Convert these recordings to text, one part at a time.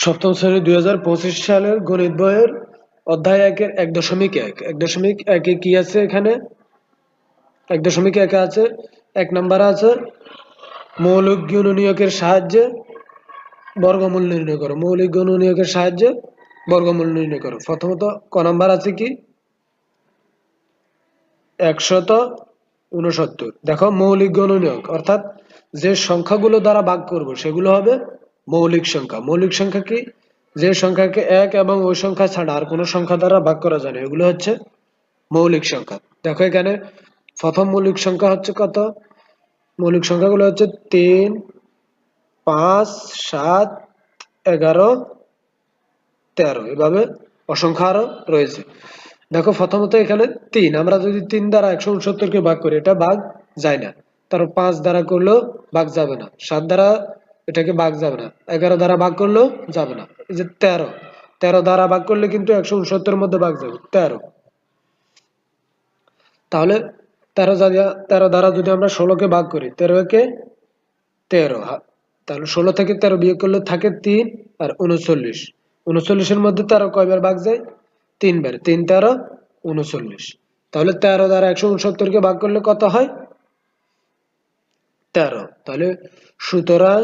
সপ্তম শ্রেণী 2025 সালের গণিত বইয়ের অধ্যায় 1-এর 1.1 1.1-এ কি আছে? এখানে 1.1-এ আছে 1 নম্বরে আছে মৌলিক গুণনীয়কের সাহায্যে বর্গমূল নির্ণয় করো। মৌলিক গুণনীয়কের সাহায্যে বর্গমূল নির্ণয় করো। প্রথমত ক নাম্বার আছে কি 169। দেখো মৌলিক গুণনীয়ক অর্থাৎ যে সংখ্যাগুলো দ্বারা ভাগ করব সেগুলো হবে মৌলিক সংখ্যা। মৌলিক সংখ্যা কি? যে সংখ্যাকে 1 এবং ওই সংখ্যা ছাড়া আর কোনো সংখ্যা দ্বারা ভাগ করা যায় না, এগুলো হচ্ছে মৌলিক সংখ্যা। দেখো এখানে প্রথম মৌলিক সংখ্যা হচ্ছে কত? মৌলিক সংখ্যাগুলো হচ্ছে 3, 5, 7, 11, 13, এভাবে অসংখ্য আরো রয়েছে। দেখো প্রথমত এখানে 3, আমরা যদি 3 দ্বারা 169কে ভাগ করি এটা ভাগ যায় না। তারপর 5 দ্বারা করলেও ভাগ যাবে না, 7 দ্বারা এটাকে ভাগ যাবে না, 11 দ্বারা ভাগ করলেও যাবে না। এই যে 13 দ্বারা ভাগ করলে কিন্তু 169 মধ্যে ভাগ যাবে 13। তাহলে 13 দ্বারা যদি আমরা 16কে ভাগ করি 13 × 13, তাহলে 16 থেকে 13 বিয়োগ করলে থাকে 3 আর 39। 39-এর মধ্যে 13 কয়বার ভাগ যায়? 3 বার। 3 13 39। তাহলে 13 দ্বারা 169কে ভাগ করলে কত হয়? 13। তাহলে সুতরাং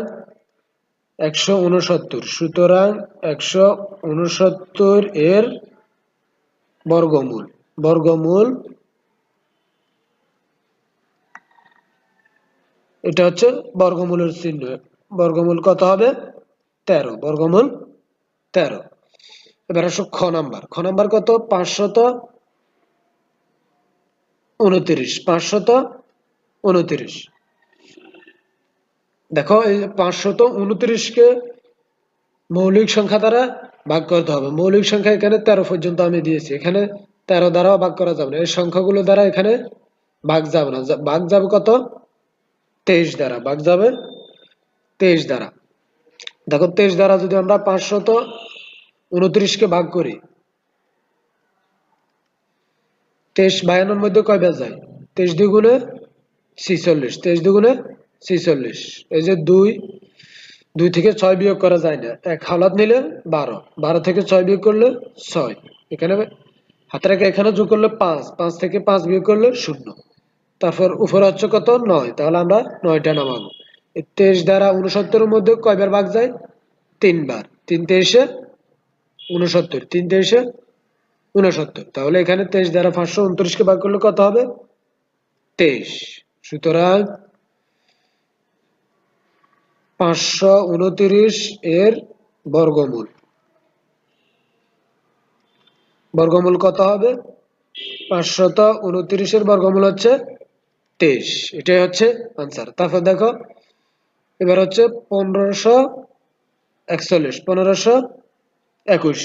169। সুতরাং 169 এর বর্গমূল এটা হচ্ছে বর্গমূলের চিহ্ন। বর্গমূল কত হবে? 13। বর্গমূল 13। এবার আসো খ নাম্বার। খ নাম্বার কত? 529। 529। দেখো এই 529কে মৌলিক সংখ্যা দ্বারা ভাগ করতে হবে। মৌলিক সংখ্যা এখানে 13 পর্যন্ত আমি দিয়েছি, এখানে 13 দ্বারাও ভাগ করা যাবে না। এই সংখ্যাগুলো দ্বারা এখানে ভাগ যাবে না। ভাগ যাবে কত? 23 দ্বারা। ভাগ যাবে 23 দ্বারা। দেখো 23 দ্বারা যদি আমরা 529কে ভাগ করি, 23 52 মধ্যে কয়বার যায়? 23 দ্বিগুণে 46। 23 দ্বিগুণে 46। এই যে 2 থেকে 6 বিয়োগ করা যায় না, 1 হাওলাত নিলে 12। 12 থেকে 6 বিয়োগ করলে 6। এখানে হাতে রেখে এখানে যোগ করলে 5। 5 থেকে 5 বিয়োগ করলে 0। তারপর উপরে হচ্ছে কত? 9। তাহলে আমরা 9টা নামাবো। 23 দ্বারা 69 এর মধ্যে কয়বার ভাগ যায়? 3 বার। 3 23 69। 3 23 69। তাহলে এখানে 23 দ্বারা 529কে ভাগ করলে কত হবে? 23। সুতরাং 529 এর বর্গমূল কত হবে? 529 এর বর্গমূল হচ্ছে 23। এটাই হচ্ছে আনসার। তারপর দেখো এবার হচ্ছে 1541। 1521।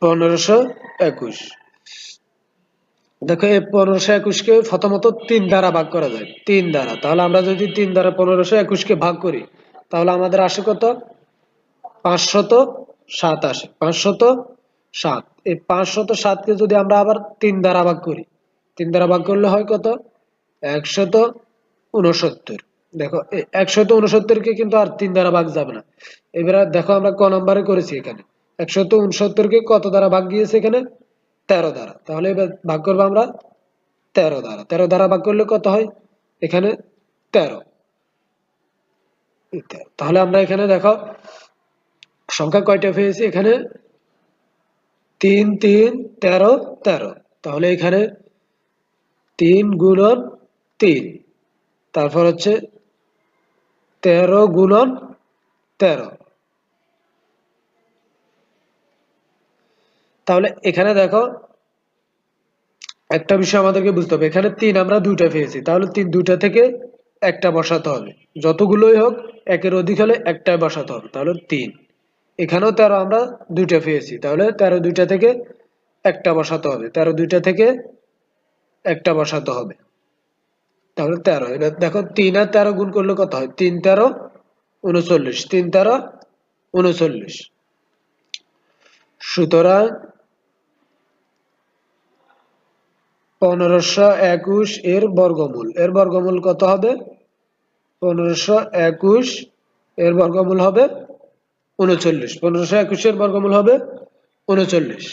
1521। দেখো এই 1521কে প্রথমত 3 দ্বারা ভাগ করা যায়। 3 দ্বারা। তাহলে আমরা যদি 3 দ্বারা 1521কে ভাগ করি তাহলে আমাদের আসে কত? 507 আসে। 507। এই 507কে যদি আমরা আবার 3 দ্বারা ভাগ করি, 3 দ্বারা ভাগ করলে হয় কত? 169। দেখো 169কে কিন্তু আর 3 দ্বারা ভাগ যাবে না। এবারে দেখো আমরা ক নম্বরে করেছি এখানে 169কে কত দ্বারা ভাগ গিয়েছে? এখানে 13 দ্বারা। তাহলে এবার ভাগ করবো আমরা 13 দ্বারা। 13 দ্বারা ভাগ করলে কত হয়? এখানে 13। তাহলে আমরা এখানে দেখো সংখ্যা কয়টা পেয়েছি? এখানে 3 3 13 13। তাহলে এখানে 3 গুণন 3, তারপর হচ্ছে 13 গুণন 13। তাহলে এখানে দেখো একটা বিষয় আমাদেরকে বুঝতে হবে, এখানে 3 আমরা 2টা পেয়েছি, তাহলে 3 2টা থেকে একটা বসাতে হবে। যতগুলোই হোক একের অধিক হলে একটাই বসাতে হবে। তাহলে 3। এখানেও 13 আমরা 2টা পেয়েছি, তাহলে 13 2টা থেকে একটা বসাতে হবে। 13 2টা থেকে একটা বসাতে হবে। তাহলে 13। এবার দেখো 3 আর 13 গুণ করলে কত হয়? 3 13 39। 3 13 39। সুতরাং 1521 এর বর্গমূল কত হবে? 1521 এর বর্গমূল হবে 39। 1521 এর বর্গমূল হবে 39।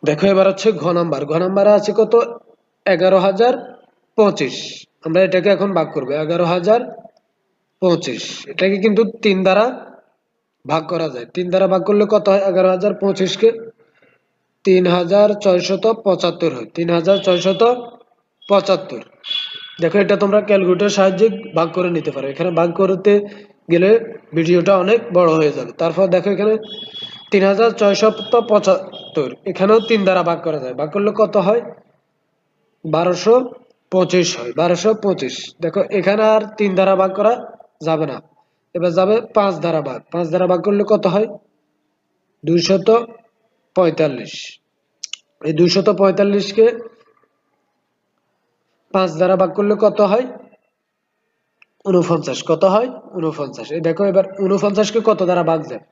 দেখো এবার হচ্ছে ঘ নাম্বার। ঘ নাম্বারে আছে কত? 11,025। আমরা এটাকে এখন ভাগ করবো। 11,025 এটাকে কিন্তু 3 দ্বারা ভাগ করা যায়। 3 দ্বারা ভাগ করলে কত হয়? 11,025 কে 3,675 হয়। 3,675। দেখো এটা তোমরা ক্যালকুলেটরের সাহায্যে ভাগ করে নিতে পারো। এখানে ভাগ করতে গেলে ভিডিওটা অনেক বড় হয়ে যাবে। তারপর দেখো এখানে 3,675, এখানেও 3 দ্বারা ভাগ করা যায়। ভাগ করলে কত হয়? 1225 হয়। 1225। দেখো এখানে আর 3 দ্বারা ভাগ করা যাবে না, এবার যাবে 5 দ্বারা ভাগ। 5 দ্বারা ভাগ করলে কত হয়? 245। এই 245 কে 5 দ্বারা ভাগ করলে কত হয়? 49। কত হয়? 49। এই দেখো এবার 49 কে কত দ্বারা ভাগ যায়?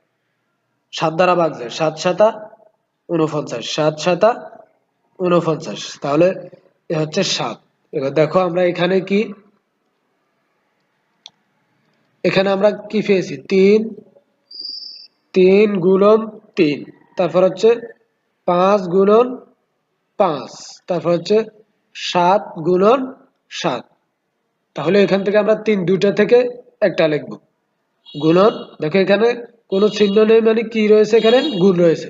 7 দ্বারা ভাগ যায়। 7 7 49। 7 7 49। তাহলে এ হচ্ছে 7। এবার দেখো আমরা এখানে কি, এখানে আমরা কি পেয়েছি? 3 3 গুণন 3, তারপর হচ্ছে 5 গুণন 5, তারপর হচ্ছে 7 গুণন 7। তাহলে এখান থেকে আমরা 3 দুইটা থেকে একটা লিখবো। গুণন, দেখো এখানে কোনো চিহ্ন নেই মানে কি রয়েছে? এখানে গুণ রয়েছে।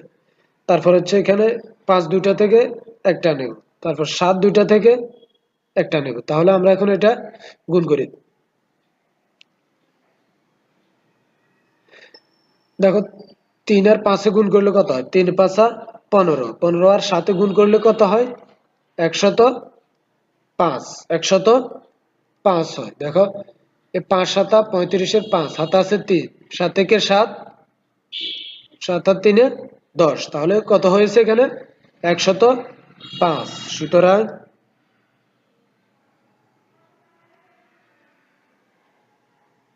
তারপর হচ্ছে এখানে 5 দুইটা থেকে একটা নেব, তারপর 7 দুইটা থেকে একটা নেব। তাহলে আমরা এখন এটা গুণ করি। দেখো 3 আর 5 গুণ করলে কত হয়? 3 5 15। 15 আর 7 গুণ করলে কত হয়? 105। 105 হয়। দেখো এই 5 7 35 এর 5 হাতে আছে 3, 7 থেকে 7, 7 আর 3 10। তাহলে কত হয়েছে এখানে? 105। সুতরাং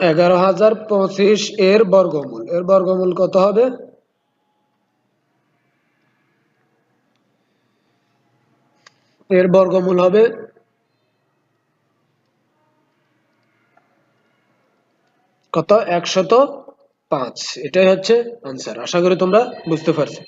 11,025 এর বর্গমূল, এর বর্গমূল কত হবে? এর বর্গমূল হবে কত? 105। এটাই হচ্ছে আনসার। আশা করি তোমরা বুঝতে পারছো।